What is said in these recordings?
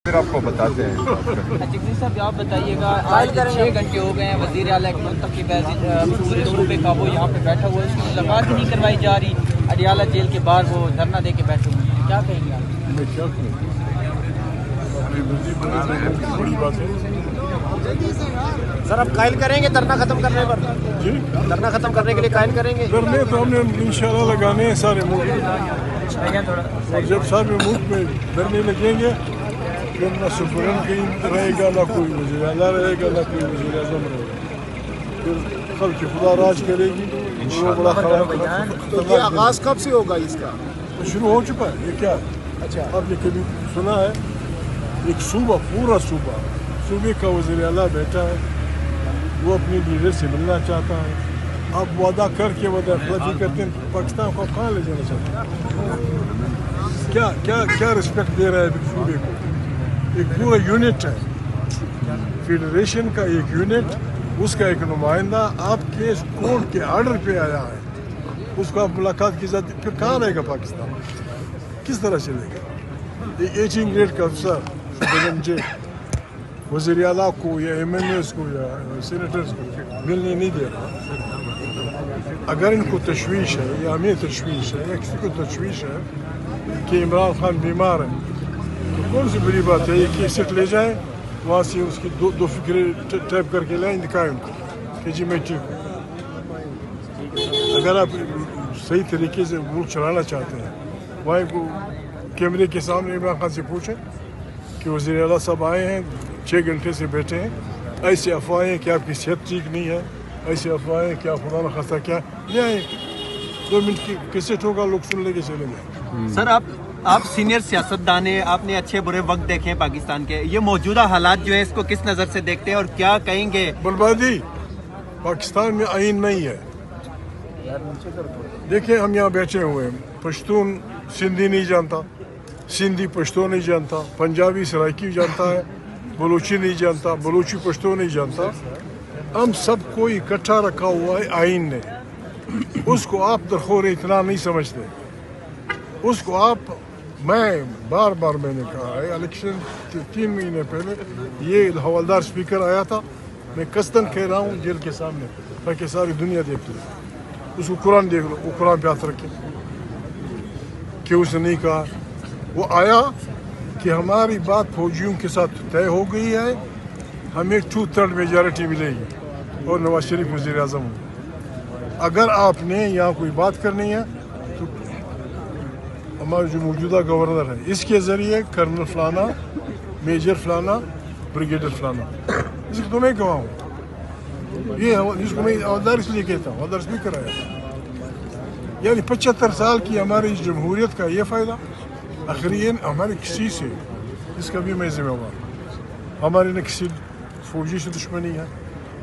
پھر آپ کو بتاتے ہیں. جگنی صاحب آپ بتائیے گا، آج 6 گھنٹے ہو گئے ہیں وزیر اعلیٰ ایک منتخب پورے صوبے کا وہ یہاں پہ بیٹھا ہوا ہے، اس کی ملاقات ہی نہیں کروائی جا رہی. اڈیالہ جیل کے باہر وہ دھرنا دے کے بیٹھے ہوئے ہیں، کیا کہیں گے آپ؟ میں کیا کہوں، بڑی بات ہے. سر اب قائل کریں گے دھرنا ختم کرنے پر؟ جی دھرنا ختم کرنے کے لیے قائل کریں گے؟ دھرنے تو ہم نے انشاءاللہ لگانے ہیں سارے ملک، اور جب سارے ملک میں دھرنے لگیں گے پھر نہ سپریم کہیں رہے گا، نہ کوئی وزیر اعلیٰ رہے گا، نہ کوئی وزیر اعظم رہے گا. پھر خلق خدا راج کرے گی. وہ بڑا خراب. یہ آغاز کب سے ہوگا اس کا؟ شروع ہو چکا ہے. یہ کیا ہے؟ اچھا، آپ نے کبھی سنا ہے ایک صوبہ، پورا صوبے کا وزیر اعلیٰ بیٹھا ہے، وہ اپنی لیڈر سے ملنا چاہتا ہے. آپ وعدہ کر کے وعدہ خلافی کرتے ہیں. پاکستان کو کہاں لے جانا چاہتے ہیں؟ کیا رسپیکٹ دے رہا ہے صوبے کو؟ ایک پورا یونٹ ہے، فیڈریشن کا ایک یونٹ، اس کا ایک نمائندہ آپ کے کورٹ کے آرڈر پہ آیا ہے، اس کو آپ ملاقات کی جاتی، پھر کہاں رہے گا پاکستان؟ کس طرح چلے گا؟ ایک 18 گریڈ کا افسر وزیر اعلیٰ کو یا ایم ایل ایز کو یا سینیٹرز کو ملنے نہیں دے رہا. اگر ان کو تشویش ہے یا ہمیں تشویش ہے یا کسی کو تشویش ہے کہ عمران خان بیمار ہے، تو کون سی بڑی بات ہے؟ ایک سیٹ لے جائیں، وہاں سے اس کی دو فکرے ٹیپ کر کے لائیں، دکھائیں ان کو کہ جی میں ٹھیک ہوں. اگر آپ صحیح طریقے سے ملک چلانا چاہتے ہیں، وہاں کو کیمرے کے سامنے عمران خان سے پوچھیں کہ وزیر اعلیٰ صاحب آئے ہیں، 6 گھنٹے سے بیٹھے ہیں، ایسے افواہیں کہ آپ کی صحت ٹھیک نہیں ہے، ایسے افواہیں کہ آپ خدا نخواستہ کیا لے آئیں. 2 منٹ کی کیسٹ ہوگا، لوگ سن لے کے چلیں گے. سر آپ سینئر سیاستدان ہیں، آپ نے اچھے برے وقت دیکھے ہیں پاکستان کے، یہ موجودہ حالات جو ہے اس کو کس نظر سے دیکھتے ہیں اور کیا کہیں گے؟ بربادی. پاکستان میں آئین نہیں ہے. دیکھیں ہم یہاں بیٹھے ہوئے ہیں، پشتون سندھی نہیں جانتا، سندھی پشتو نہیں جانتا، پنجابی سرائکی جانتا ہے، بلوچی نہیں جانتا، بلوچی پشتو نہیں جانتا. ہم سب کو اکٹھا رکھا ہوا ہے آئین نے. اس کو آپ درخور اتنا نہیں سمجھتے. اس کو آپ، میں بار میں نے کہا ہے، الیکشن 3 مہینے پہلے یہ حوالدار اسپیکر آیا تھا، میں قصداً کہہ رہا ہوں جیل کے سامنے تاکہ ساری دنیا دیکھ لے. اس کو قرآن دیکھ لو، وہ قرآن پہ ہاتھ رکھے کہ اس نے نہیں کہا. وہ آیا کہ ہماری بات فوجیوں کے ساتھ طے ہو گئی ہے، ہمیں 2/3 میجارٹی ملے گی اور نواز شریف وزیر اعظم ہوں. اگر آپ نے یہاں کوئی بات کرنی ہے تو ہمارے جو موجودہ گورنر ہے، اس کے ذریعے کرنل فلانا، میجر فلانا، بریگیڈر فلانا، اس کو تو میں کہا ہوں. یہ جس کو میں حوالدار اس لیے کہتا ہوں، حوالدار اسپیکر آیا تھا. یعنی 75 سال کی ہماری جمہوریت کا یہ فائدہ. آخرین ہمارے کسی سے، اس کا بھی میں ذمہ دار ہوں، ہماری نہ کسی فوجی سے دشمنی ہے،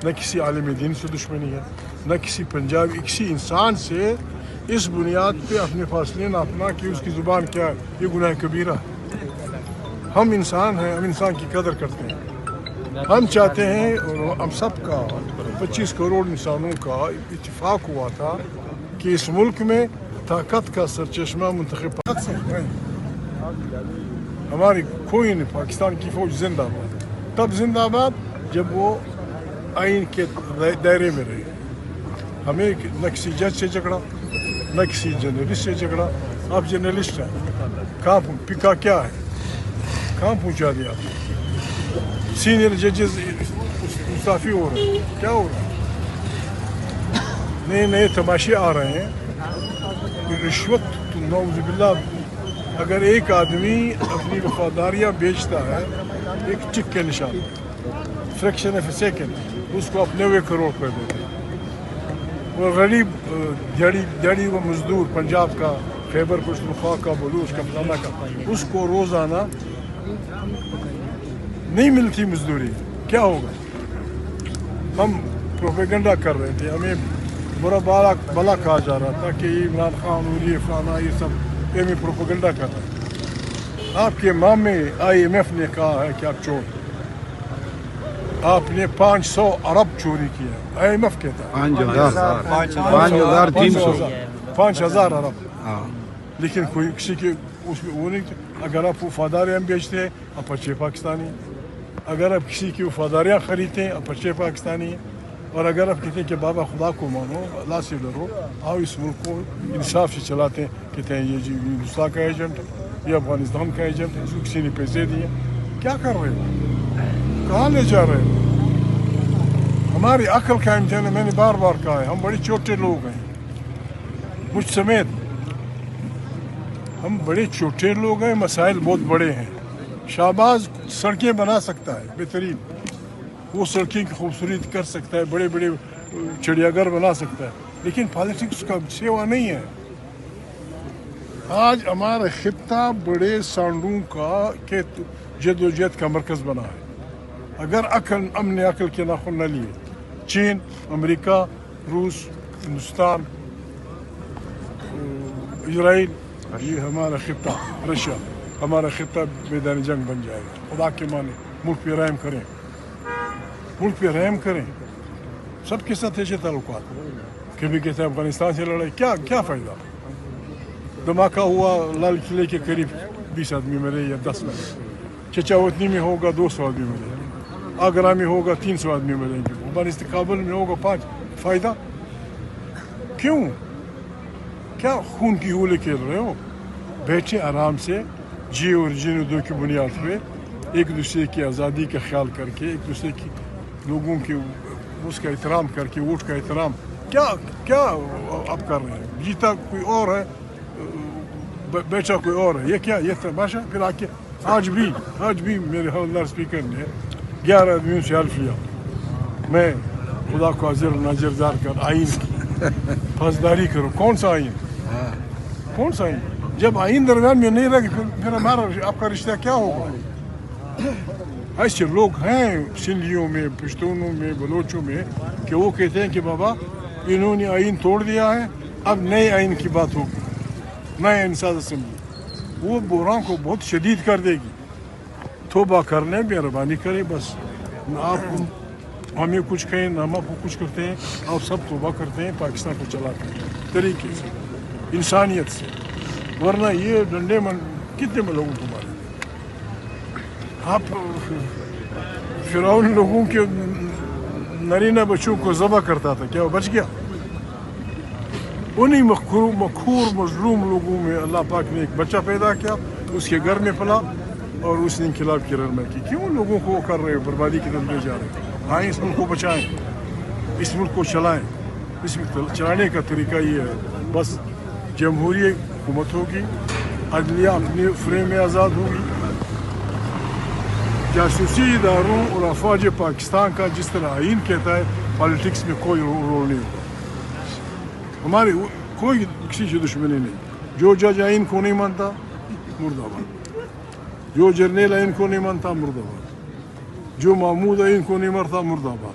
نہ کسی عالم دین سے دشمنی ہے، نہ کسی پنجابی، کسی انسان سے اس بنیاد پہ اپنے فاصلے ناپنا کہ اس کی زبان کیا ہے، یہ گناہ کبیرہ ہے. ہم انسان ہیں، ہم انسان کی قدر کرتے ہیں. ہم چاہتے ہیں، اور ہم سب کا 25 کروڑ انسانوں کا اتفاق ہوا تھا کہ اس ملک میں طاقت کا سرچشمہ منتخب ہماری کوئی نہیں. پاکستان کی فوج زندہ باد. تب زندہ باد جب وہ آئین کے دائرے میں رہے. ہمیں نہ کسی جج سے جھگڑا، نہ کسی جرنلسٹ سے جھگڑا. آپ جرنلسٹ ہیں، کہاں پکا کیا ہے، کہاں پہنچا دیا؟ سینئر ججز مستعفی ہو رہے ہیں، کیا ہو رہا ہے؟ نئے تماشے آ رہے ہیں. رشوت، نعوذ باللہ. اگر ایک آدمی اپنی وفاداریاں بیچتا ہے ایک ٹک کے نشان، فریکشن آف اے سیکنڈ، اس کو آپ 90 کروڑ روپے دیتے ہیں. وہ غریب دیہڑی و مزدور پنجاب کا، خیبر پختونخوا کا، بلوچ کا، فلانا کا، اس کو روزانہ نہیں ملتی مزدوری. کیا ہوگا؟ ہم پروپیگنڈا کر رہے تھے، ہمیں برا بلا کہا جا رہا تھا کہ یہ عمران خان اور یہ فلانا، یہ سب ہمیں پروپیگنڈا کر رہے ہیں. آپ کے مامے IMF نے کہا ہے کہ آپ چور، آپ نے 500 ارب چوری کیا. IMF کہتا ہے 5,300 5,000 ارب. لیکن کوئی کسی کے اس میں وہ نہیں تھے. अगर आप वफादारियाँ बेचते हैं आप अच्छे पाकिस्तानी हैं। अगर आप किसी की वफादारियाँ खरीदते हैं आप अच्छे पाकिस्तानी हैं। और अगर आप कहते हैं कि बाबा खुदा को मानो, अल्लाह से डरो, आओ इस मुल्क को इंसाफ से चलाते हैं, कहते हैं ये जी हिंदुस्तान का एजेंट है, ये अफगानिस्तान का एजेंट है, इसको किसी ने पैसे दिए, क्या कर रहे हो, कहाँ ले जा रहे हो? हमारी अक्ल का इम्तिहान है, मैंने बार बार कहा है, हम बड़े छोटे लोग हैं, मुझ समेत हम बड़े छोटे लोग हैं, मसाइल बहुत बड़े हैं। शाहबाज सड़कें बना सकता है बेहतरीन, वो सड़कें की खूबसूरती कर सकता है, बड़े बड़े चिड़ियाघर बना सकता है, लेकिन पॉलिटिक्स का सेवा नहीं है। आज हमारा खित्ता बड़े सांडों का के जदोजहद का मरकज़ बना है। अगर हमने अकल के नाखुन न लिए, चीन, अमेरिका, रूस, हिंदुस्तान, इजराइल, ये हमारा खित्ता, रशिया, हमारा खित्ता मैदान जंग बन जाएगा। खुदा के माने मुल्क पे रहम करें, मुल्क पे रहम करें। सबके साथ ऐसे ताल्लुकात, कभी कहते हैं अफगानिस्तान से लड़ाई, क्या क्या फ़ायदा? धमाका हुआ लाल किले के करीब 20 आदमी मरे या 10 मरे, चचावतनी में होगा 200 आदमी मरेंगे, आगरा में होगा 300 आदमी मरेंगे, अफगानिस्तान काबुल में होगा 5। फ़ायदा क्यों? क्या खून की होली खेल रहे हो? बैठे आराम से, जी और जीने दो की बुनियाद पे, एक दूसरे की आज़ादी का ख्याल करके, एक दूसरे की लोगों के उसका एहतराम करके, वोट का एहतराम, क्या क्या आप कर रहे हैं? जीता कोई और है, बेचा कोई और है, ये क्या, ये तमाशा? फिर आके आज भी मेरे हवलदार स्पीकर ने 11 आदमियों से हल्फ लिया, मैं खुदा को हाजिर नाजिरदार कर आइन की फौजदारी करूँ। कौन सा आइन? कौन सा आइन? जब आइन दरमियान में नहीं रहे फिर हमारा आपका रिश्ता क्या होगा? ऐसे लोग हैं सिंधियों में, पश्तूनों में, बलोचों में कि वो कहते हैं कि बाबा इन्होंने आइन तोड़ दिया है, अब नए आइन की बात होगी, नए इंसाज असम्बली, वो बहरान को बहुत शदीद कर देगी। तौबा करने मेहरबानी करें, बस न आप हमें कुछ कहें न हम आपको कुछ करते हैं, आप सब तौबा करते हैं पाकिस्तान को चलाते हैं तरीके से, इंसानियत से, वरना ये डंडे मन कितने में लोगों को मारे। आप फिरौन लोगों के नरीना बच्चों को ज़बह करता था, क्या वो बच गया? उन्हीं मखूर मजलूम लोगों में अल्लाह पाक ने एक बच्चा पैदा किया, उसके घर में पला और उसने इनकलाब की रहनुमाई की। क्यों लोगों को कर रहे हो, बर्बादी की तरफ ले जा रहे हो? हाँ, इस मुल्क को बचाएं, इस मुल्क को चलाएं। इस चलाने का तरीका ये है, बस जमहूरी हुकूमत होगी, अदलिया अपने फ्रेम में आज़ाद होगी, जासूसी इदारों और अफवाज पाकिस्तान का जिस तरह आइन कहता है, पॉलिटिक्स में कोई रोल नहीं होगा। हमारे कोई किसी से दुश्मनी नहीं। जो जज आइन को नहीं मानता मुर्दाबाद, जो जर्नल आइन को नहीं मानता मुर्दाबाद, जो महमूद आइन को नहीं मानता मुर्दाबाद,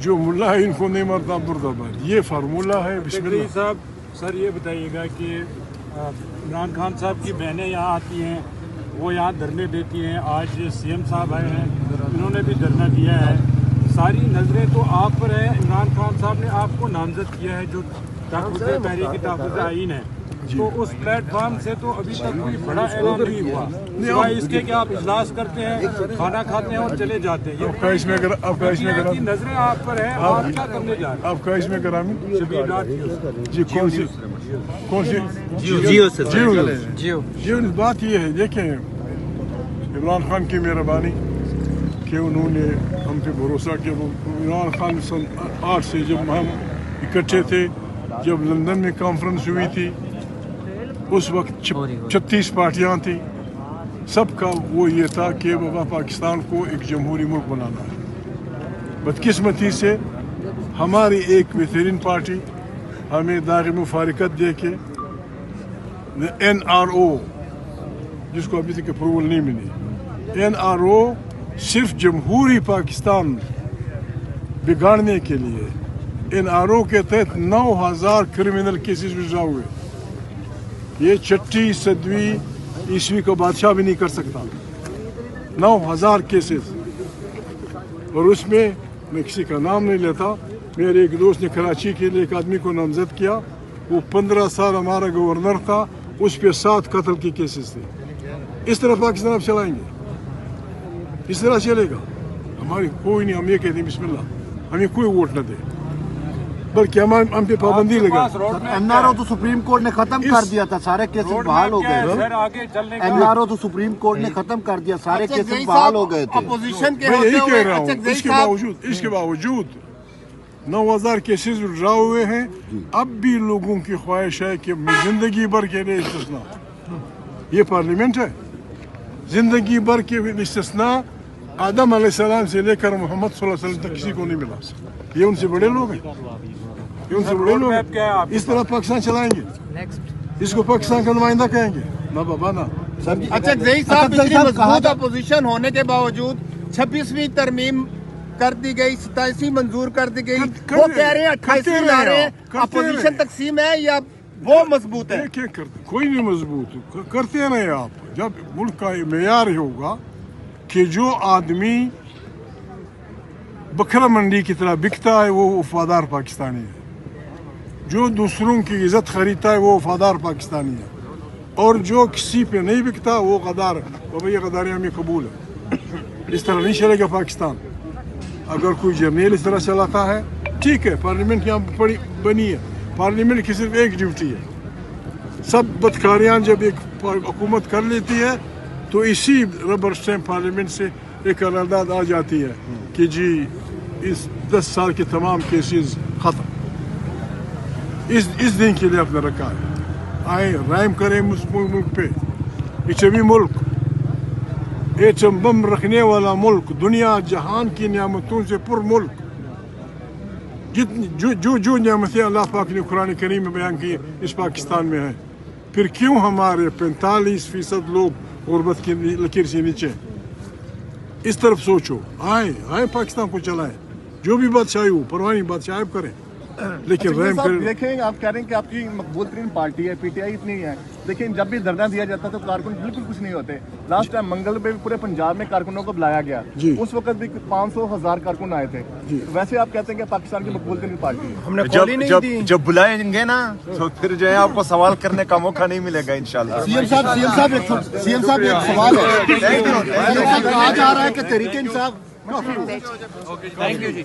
जो मुल्ला आइन को नहीं मानता मुर्दाबाद। ये फार्मूला है। बिस्मिल्लाह साहब, सर ये बताइएगा कि इमरान खान साहब की बहनें यहाँ आती हैं, वो यहाँ धरने देती हैं, आज CM साहब आए हैं, इन्होंने भी धरना दिया है, सारी नज़रें तो आप पर है। इमरान खान साहब ने आपको नामजद किया है जो तहफ़्फ़ुज़ आइन है, तो उस प्लेटफॉर्म से तो अभी तक कोई बड़ा ऐलान नहीं हुआ, सिवाय इसके कि आप इजलास करते हैं, खाना खाते हैं और चले जाते हैं। आपका इसमें नजरें आप पर है, आप क्या करने जा रहे हैं? आपका इसमें ग्रामीण जी कौन सी जियो बात ये है, देखें इमरान खान की मेहरबानी कि उन्होंने हम पे भरोसा किया। इमरान खान सन 8 से जब हम इकट्ठे थे, जब लंदन में कॉन्फ्रेंस हुई थी, उस वक्त 36 पार्टियां थी, सबका वो ये था कि बाबा पाकिस्तान को एक जमहूरी मुल्क बनाना है। बदकिस्मती से हमारी एक बेहतरीन पार्टी हमें दाग़ मुफारिकत दे के NRO, जिसको अभी तक अप्रूवल नहीं मिली, NRO सिर्फ जमहूरी पाकिस्तान बिगाड़ने के लिए, NRO के तहत 9000 क्रिमिनल केसेस विड्रॉ हुए। ये 6वीं 7वीं ईस्वी का बादशाह भी नहीं कर सकता। 9000 केसेस, और उसमें मैं किसी का नाम नहीं लेता, मेरे एक दोस्त ने कराची के लिए एक आदमी को नामजद किया, वो 15 साल हमारा गवर्नर था, उस पे 7 कत्ल के केसेस थे। इस तरह पाकिस्तान आप चलाएंगे, इस तरह चलेगा? हमारी कोई नहीं, हम ये कहते हैं बिस्मिल्लाह, हमें कोई वोट न दे, बल्कि हम पे पाबंदी लगा। एनआरओ तो सुप्रीम कोर्ट ने खत्म कर दिया था, सारे केसेस बहाल हो गए। सर आगे चलने का एनआरओ तो सुप्रीम कोर्ट ने खत्म कर दिया, सारे केसेस बहाल हो गए थे। अपोजिशन के मैं यही होते कह हुए रहा हूँ, इसके बावजूद 9,000 केसेस विड्रा हुए हैं। अब भी लोगों की ख्वाहिश है कि जिंदगी भर के लिए इस्तिस्ना, ये पार्लियामेंट है, जिंदगी भर के इस्तिस्ना आदम अलैहिस्सलाम से लेकर मोहम्मद सल्लल्लाहु अलैहि वसल्लम तक किसी को नहीं मिला। ये उनसे बड़े लोग हैं, ये उनसे बड़े लोग हैं। इस तरह पाकिस्तान चलाएंगे, इसको पाकिस्तान का नुमाइंदा कहेंगे ना बाबा ना। अच्छा जही साहब, इतनी मजबूत अपोजिशन होने के बावजूद 26वीं तरमीम कर दी गई, 27वीं मंजूर कर दी गई, वो कह रहे हैं 28वीं ला रहे हैं। अपोजिशन तकसीम है या वो मजबूत है? क्या करते, कोई नहीं मजबूत करते रहे आप। जब मुल्क का मेयार होगा कि जो आदमी बकरा मंडी की तरह बिकता है वो वफादार पाकिस्तानी है, जो दूसरों की इज्जत खरीदता है वो वफादार पाकिस्तानी है, और जो किसी पे नहीं बिकता वो गद्दार है। तो भैया गद्दारी हमें कबूल है, इस तरह नहीं चलेगा पाकिस्तान। अगर कोई जर्नल इस तरह चलाता है, ठीक है, पार्लियामेंट यहाँ बनी है, पार्लियामेंट की सिर्फ एक ड्यूटी है, सब बदकारियाँ जब एक हुकूमत कर लेती है तो इसी रबर स्टैम्प पार्लियामेंट से एक करारदाद आ जाती है कि जी इस 10 साल के तमाम केसेस ख़त्म। इस दिन के लिए आपने रखा है, आए राइम करें मुल्क पे। इचमी मुल्क, एटम बम रखने वाला मुल्क, दुनिया जहान की नियामतों से पुर मुल्क, जितनी जो नियामतें अल्लाह पाक ने कुरान करीम में बयान की इस पाकिस्तान में है, फिर क्यों हमारे 45% लोग गुर्बत की लकीर से नीचे? इस तरफ सोचो, आए पाकिस्तान को चलाएं, जो भी बादशाही हो, परवाह नहीं, बादशाह करें, लेकिन रहम करें। देखें, आप कह रहे हैं कि आपकी मकबूल तरीन पार्टी है, पीटीआई इतनी है, लेकिन जब भी धरना दिया जाता है तो कारकुन बिल्कुल कुछ नहीं होते। लास्ट टाइम मंगल पे पूरे पंजाब में कारकुनों को बुलाया गया, उस वक्त भी 500,000 कारकुन आए थे। वैसे आप कहते हैं कि पाकिस्तान की मकबूल तरीन पार्टी है। हमने जब बुलाएंगे ना तो फिर जो है आपको सवाल करने का मौका नहीं मिलेगा इंशाल्लाह। सीएम साहब एक सवाल है, कहा जा रहा है कि Tehreek Insaf thank you ji.